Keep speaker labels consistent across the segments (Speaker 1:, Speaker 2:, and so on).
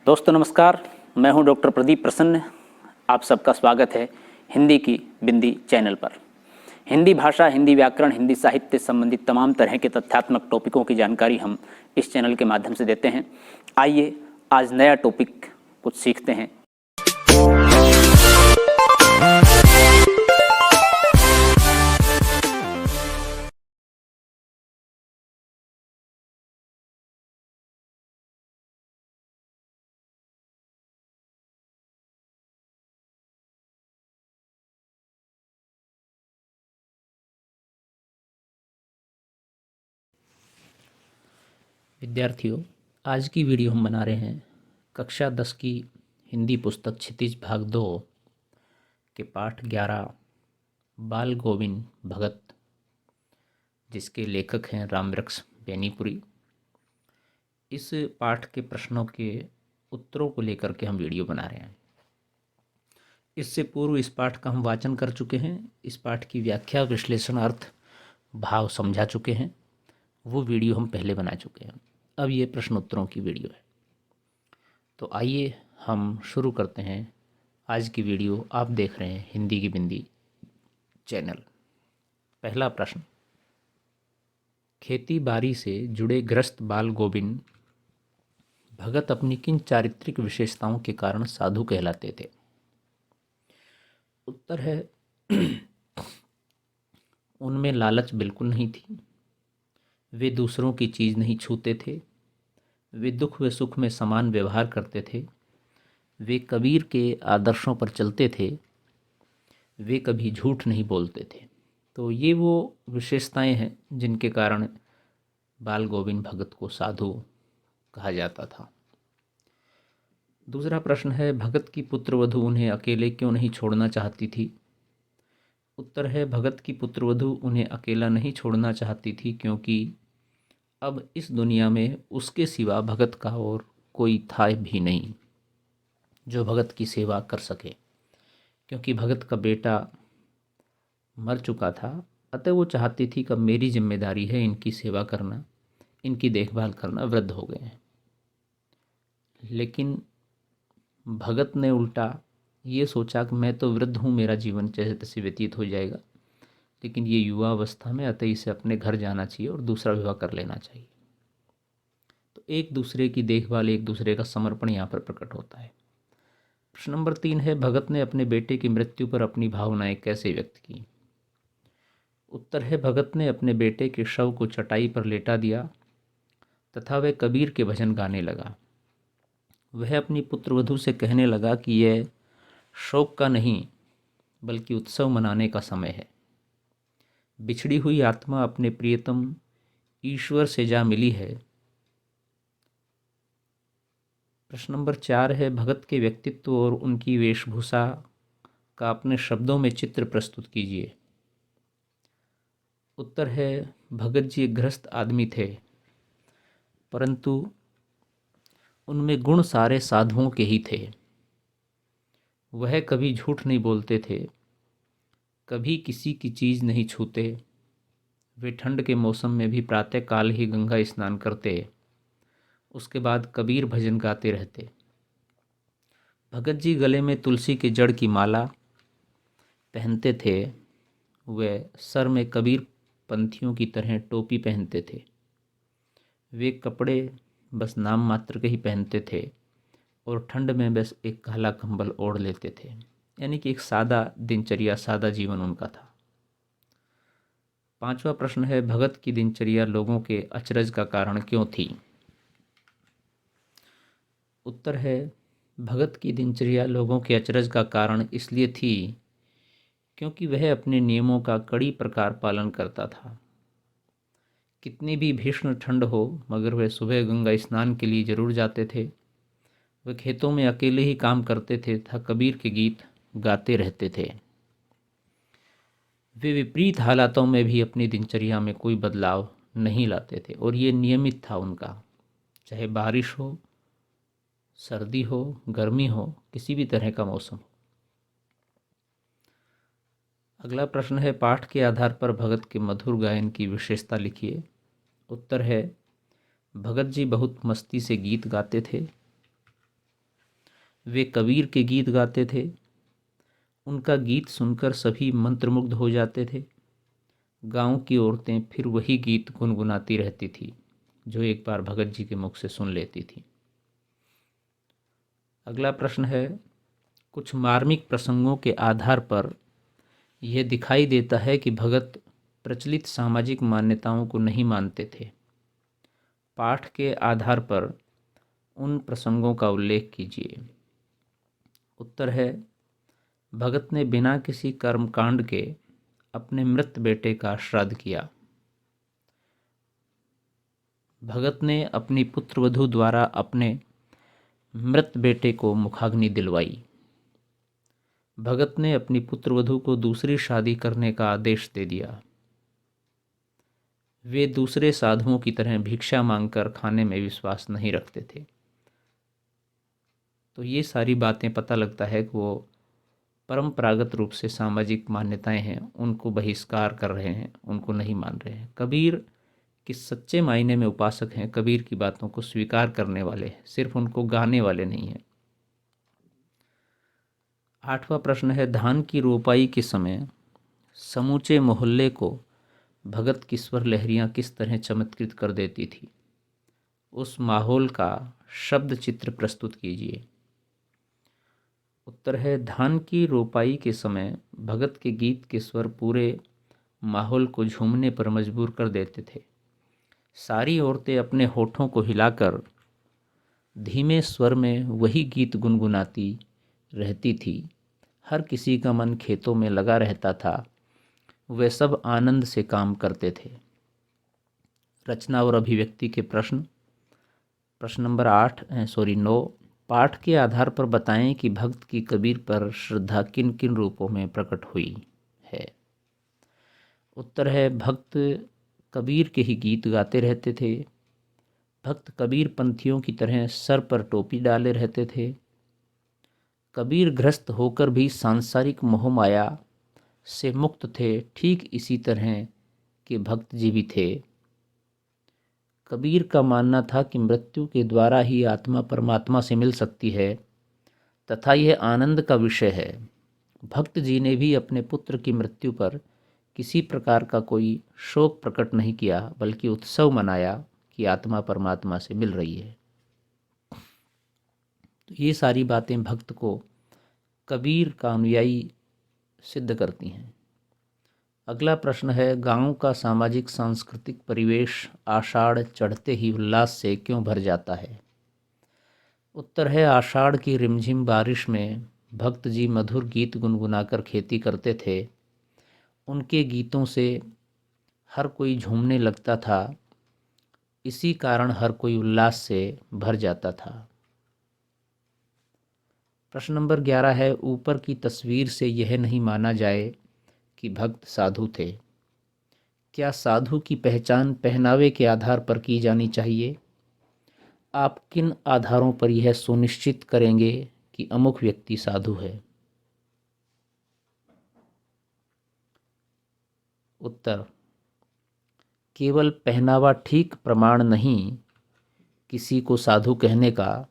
Speaker 1: दोस्तों नमस्कार, मैं हूं डॉक्टर प्रदीप प्रसन्न। आप सबका स्वागत है हिंदी की बिंदी चैनल पर। हिंदी भाषा, हिंदी व्याकरण, हिंदी साहित्य संबंधित तमाम तरह के तथ्यात्मक टॉपिकों की जानकारी हम इस चैनल के माध्यम से देते हैं। आइए आज नया टॉपिक कुछ सीखते हैं।
Speaker 2: विद्यार्थियों, आज की वीडियो हम बना रहे हैं कक्षा 10 की हिंदी पुस्तक क्षितिज भाग 2 के पाठ 11 बाल गोविंद भगत, जिसके लेखक हैं रामवृक्ष बेनीपुरी। इस पाठ के प्रश्नों के उत्तरों को लेकर के हम वीडियो बना रहे हैं। इससे पूर्व इस पाठ का हम वाचन कर चुके हैं, इस पाठ की व्याख्या, विश्लेषण, अर्थ, भाव समझा चुके हैं। वो वीडियो हम पहले बना चुके हैं। अब ये प्रश्न उत्तरों की वीडियो है। तो आइए हम शुरू करते हैं आज की वीडियो। आप देख रहे हैं हिंदी की बिंदी चैनल। पहला प्रश्न, खेती बाड़ी से जुड़े गृहस्थ बाल गोविंद भगत अपनी किन चारित्रिक विशेषताओं के कारण साधु कहलाते थे? उत्तर है उनमें लालच बिल्कुल नहीं थी, वे दूसरों की चीज़ नहीं छूते थे, वे दुख व सुख में समान व्यवहार करते थे, वे कबीर के आदर्शों पर चलते थे, वे कभी झूठ नहीं बोलते थे। तो ये वो विशेषताएं हैं जिनके कारण बाल गोविंद भगत को साधु कहा जाता था। दूसरा प्रश्न है, भगत की पुत्रवधू उन्हें अकेले क्यों नहीं छोड़ना चाहती थी? उत्तर है, भगत की पुत्रवधू उन्हें अकेला नहीं छोड़ना चाहती थी क्योंकि अब इस दुनिया में उसके सिवा भगत का और कोई था भी नहीं जो भगत की सेवा कर सके, क्योंकि भगत का बेटा मर चुका था। अतः वो चाहती थी कि अब मेरी जिम्मेदारी है इनकी सेवा करना, इनकी देखभाल करना। वृद्ध हो गए हैं। लेकिन भगत ने उल्टा ये सोचा कि मैं तो वृद्ध हूँ, मेरा जीवन जैसे तैसे व्यतीत हो जाएगा, लेकिन ये युवा अवस्था में, अतः इसे अपने घर जाना चाहिए और दूसरा विवाह कर लेना चाहिए। तो एक दूसरे की देखभाल, एक दूसरे का समर्पण यहाँ पर प्रकट होता है। प्रश्न नंबर 3 है, भगत ने अपने बेटे की मृत्यु पर अपनी भावनाएं कैसे व्यक्त की? उत्तर है, भगत ने अपने बेटे के शव को चटाई पर लेटा दिया तथा वह कबीर के भजन गाने लगा। वह अपनी पुत्रवधू से कहने लगा कि यह शोक का नहीं बल्कि उत्सव मनाने का समय है। बिछड़ी हुई आत्मा अपने प्रियतम ईश्वर से जा मिली है। प्रश्न नंबर 4 है, भगत के व्यक्तित्व और उनकी वेशभूषा का अपने शब्दों में चित्र प्रस्तुत कीजिए। उत्तर है, भगत जी एक गृहस्थ आदमी थे, परंतु उनमें गुण सारे साधुओं के ही थे। वह कभी झूठ नहीं बोलते थे, कभी किसी की चीज़ नहीं छूते। वे ठंड के मौसम में भी प्रातःकाल ही गंगा स्नान करते, उसके बाद कबीर भजन गाते रहते। भगत जी गले में तुलसी के जड़ की माला पहनते थे। वे सर में कबीर पंथियों की तरह टोपी पहनते थे। वे कपड़े बस नाम मात्र के ही पहनते थे और ठंड में बस एक काला कंबल ओढ़ लेते थे। यानी कि एक सादा दिनचर्या, सादा जीवन उनका था। 5वां प्रश्न है, भगत की दिनचर्या लोगों के अचरज का कारण क्यों थी? उत्तर है, भगत की दिनचर्या लोगों के अचरज का कारण इसलिए थी क्योंकि वह अपने नियमों का कड़ी प्रकार पालन करता था। कितनी भी भीषण ठंड हो, मगर वह सुबह गंगा स्नान के लिए जरूर जाते थे। वह खेतों में अकेले ही काम करते थे तथा कबीर के गीत गाते रहते थे। वे विपरीत हालातों में भी अपनी दिनचर्या में कोई बदलाव नहीं लाते थे और ये नियमित था उनका, चाहे बारिश हो, सर्दी हो, गर्मी हो, किसी भी तरह का मौसम हो। अगला प्रश्न है, पाठ के आधार पर भगत के मधुर गायन की विशेषता लिखिए। उत्तर है, भगत जी बहुत मस्ती से गीत गाते थे। वे कबीर के गीत गाते थे। उनका गीत सुनकर सभी मंत्रमुग्ध हो जाते थे। गांव की औरतें फिर वही गीत गुनगुनाती रहती थी जो एक बार भगत जी के मुख से सुन लेती थी। अगला प्रश्न है, कुछ मार्मिक प्रसंगों के आधार पर यह दिखाई देता है कि भगत प्रचलित सामाजिक मान्यताओं को नहीं मानते थे। पाठ के आधार पर उन प्रसंगों का उल्लेख कीजिए। उत्तर है, भगत ने बिना किसी कर्मकांड के अपने मृत बेटे का श्राद्ध किया। भगत ने अपनी पुत्रवधू द्वारा अपने मृत बेटे को मुखाग्नि दिलवाई। भगत ने अपनी पुत्रवधू को दूसरी शादी करने का आदेश दे दिया। वे दूसरे साधुओं की तरह भिक्षा मांगकर खाने में विश्वास नहीं रखते थे। तो ये सारी बातें पता लगता है कि वो परंपरागत रूप से सामाजिक मान्यताएं हैं उनको बहिष्कार कर रहे हैं, उनको नहीं मान रहे हैं। कबीर कि सच्चे मायने में उपासक हैं, कबीर की बातों को स्वीकार करने वाले हैं, सिर्फ उनको गाने वाले नहीं हैं। 8वां प्रश्न है, धान की रोपाई के समय समूचे मोहल्ले को भगत की स्वर लहरियां किस तरह चमत्कृत कर देती थी? उस माहौल का शब्द चित्र प्रस्तुत कीजिए। उत्तर है, धान की रोपाई के समय भगत के गीत के स्वर पूरे माहौल को झूमने पर मजबूर कर देते थे। सारी औरतें अपने होठों को हिलाकर धीमे स्वर में वही गीत गुनगुनाती रहती थी। हर किसी का मन खेतों में लगा रहता था। वे सब आनंद से काम करते थे। रचना और अभिव्यक्ति के प्रश्न नंबर 9। पाठ के आधार पर बताएं कि भक्त की कबीर पर श्रद्धा किन किन रूपों में प्रकट हुई है। उत्तर है, भक्त कबीर के ही गीत गाते रहते थे। भक्त कबीर पंथियों की तरह सर पर टोपी डाले रहते थे। कबीर ग्रस्त होकर भी सांसारिक मोह माया से मुक्त थे, ठीक इसी तरह के भक्त जी भी थे। कबीर का मानना था कि मृत्यु के द्वारा ही आत्मा परमात्मा से मिल सकती है तथा यह आनंद का विषय है। भक्त जी ने भी अपने पुत्र की मृत्यु पर किसी प्रकार का कोई शोक प्रकट नहीं किया, बल्कि उत्सव मनाया कि आत्मा परमात्मा से मिल रही है। तो ये सारी बातें भक्त को कबीर का अनुयायी सिद्ध करती हैं। अगला प्रश्न है, गांव का सामाजिक सांस्कृतिक परिवेश आषाढ़ चढ़ते ही उल्लास से क्यों भर जाता है? उत्तर है, आषाढ़ की रिमझिम बारिश में भक्त जी मधुर गीत गुनगुनाकर खेती करते थे। उनके गीतों से हर कोई झूमने लगता था। इसी कारण हर कोई उल्लास से भर जाता था। प्रश्न नंबर 11 है, ऊपर की तस्वीर से यह नहीं माना जाए कि भक्त साधु थे। क्या साधु की पहचान पहनावे के आधार पर की जानी चाहिए? आप किन आधारों पर यह सुनिश्चित करेंगे कि अमुक व्यक्ति साधु है? उत्तर, केवल पहनावा ठीक प्रमाण नहीं किसी को साधु कहने का।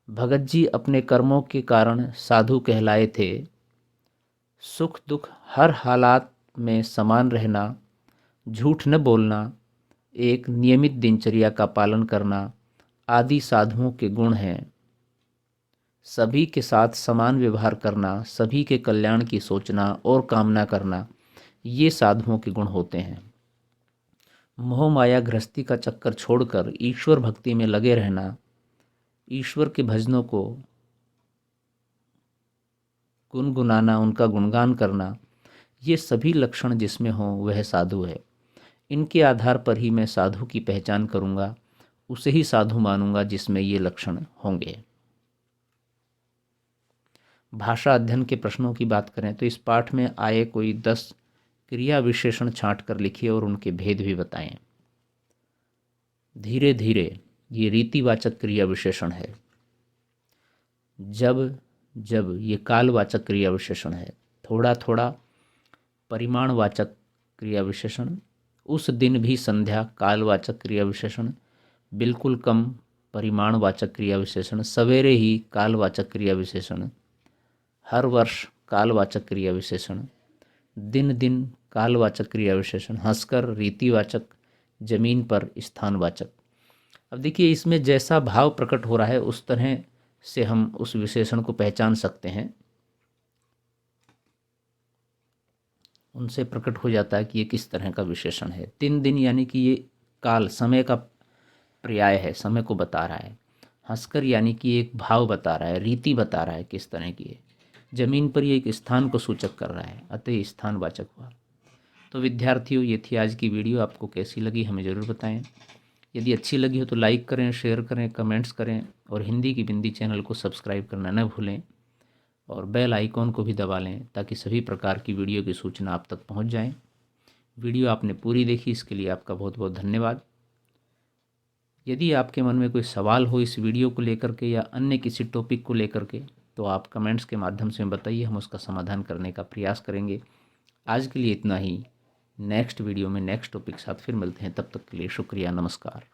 Speaker 2: भगत जी अपने कर्मों के कारण साधु कहलाए थे। सुख दुख हर हालात में समान रहना, झूठ न बोलना, एक नियमित दिनचर्या का पालन करना आदि साधुओं के गुण हैं। सभी के साथ समान व्यवहार करना, सभी के कल्याण की सोचना और कामना करना, ये साधुओं के गुण होते हैं। मोह माया गृहस्थी का चक्कर छोड़कर ईश्वर भक्ति में लगे रहना, ईश्वर के भजनों को गुनगुनाना, उनका गुणगान करना, ये सभी लक्षण जिसमें हों वह साधु है। इनके आधार पर ही मैं साधु की पहचान करूंगा, उसे ही साधु मानूंगा जिसमें ये लक्षण होंगे। भाषा अध्ययन के प्रश्नों की बात करें तो इस पाठ में आए कोई 10 क्रिया विशेषण छांट कर लिखिए और उनके भेद भी बताएं। धीरे धीरे ये रीतिवाचक क्रिया विशेषण है। जब जब ये कालवाचक क्रिया विशेषण है। थोड़ा थोड़ा परिमाणवाचक क्रिया विशेषण। उस दिन भी संध्या कालवाचक क्रिया विशेषण। बिल्कुल कम परिमाणवाचक क्रिया विशेषण, सवेरे ही कालवाचक क्रिया विशेषण, हर वर्ष कालवाचक क्रिया विशेषण, दिन दिन कालवाचक क्रिया विशेषण, हंसकर रीतिवाचक, जमीन पर स्थानवाचक। अब देखिए इसमें जैसा भाव प्रकट हो रहा है उस तरह से हम उस विशेषण को पहचान सकते हैं, उनसे प्रकट हो जाता है कि ये किस तरह का विशेषण है। दिन दिन यानी कि ये काल, समय का पर्याय है, समय को बता रहा है। हंसकर यानी कि एक भाव बता रहा है, रीति बता रहा है किस तरह की है। जमीन पर ये एक स्थान को सूचक कर रहा है, अतः स्थानवाचक हुआ। तो विद्यार्थियों, ये थी आज की वीडियो। आपको कैसी लगी हमें ज़रूर बताएं। यदि अच्छी लगी हो तो लाइक करें, शेयर करें, कमेंट्स करें और हिंदी की बिंदी चैनल को सब्सक्राइब करना न भूलें और बेल आइकॉन को भी दबा लें ताकि सभी प्रकार की वीडियो की सूचना आप तक पहुंच जाए। वीडियो आपने पूरी देखी, इसके लिए आपका बहुत बहुत धन्यवाद। यदि आपके मन में कोई सवाल हो इस वीडियो को लेकर के या अन्य किसी टॉपिक को लेकर के, तो आप कमेंट्स के माध्यम से बताइए, हम उसका समाधान करने का प्रयास करेंगे। आज के लिए इतना ही। नेक्स्ट वीडियो में नेक्स्ट टॉपिक साथ फिर मिलते हैं, तब तक के लिए शुक्रिया, नमस्कार।